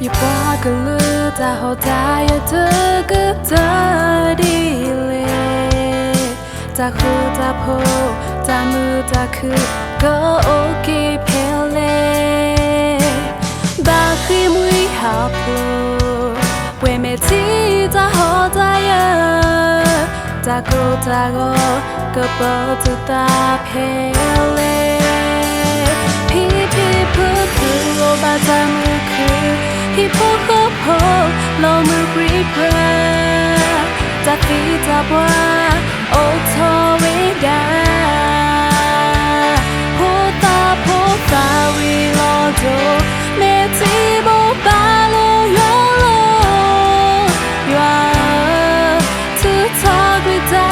一把个路在后台有这个的地嘞，在乎在破在木在去个 OK 漂嘞，把黑木好破，为每次在后台呀，在乎在我个包子大漂嘞，皮皮扑扑我把在木去。Hi po ho po lo mu river ta fi ta bwa o to we da po ta we lo do me ti bo ba lo yo lo you are to talk with ta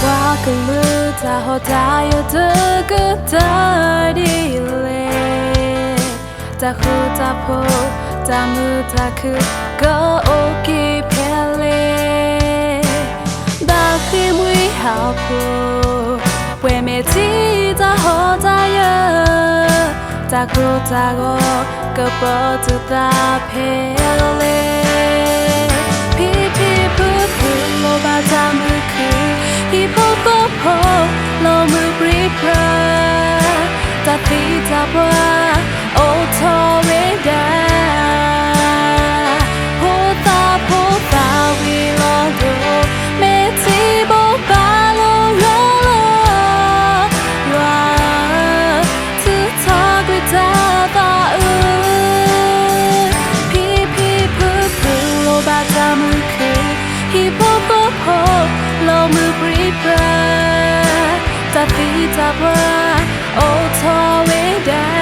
qua cái lư ta họ ta yêu thương cứ ta đi lệ ta khu ta po ta mưa ta cứ có ok pe lệ ta khi mũi hào po quê mẹ chỉ ta họ ta yêu ta khu ta go có bao tu ta pe lệ pi pi pu pu lo ba ta mưa cứ Hi po po po lo mu river ta fi ta bwa o to we da po ta we lo do me ti bo ba lo yo lo you are to talk with ta pi pi pu pu lo ba ta mu ku hi po po po lo mu river ta fi ta bwa o to we da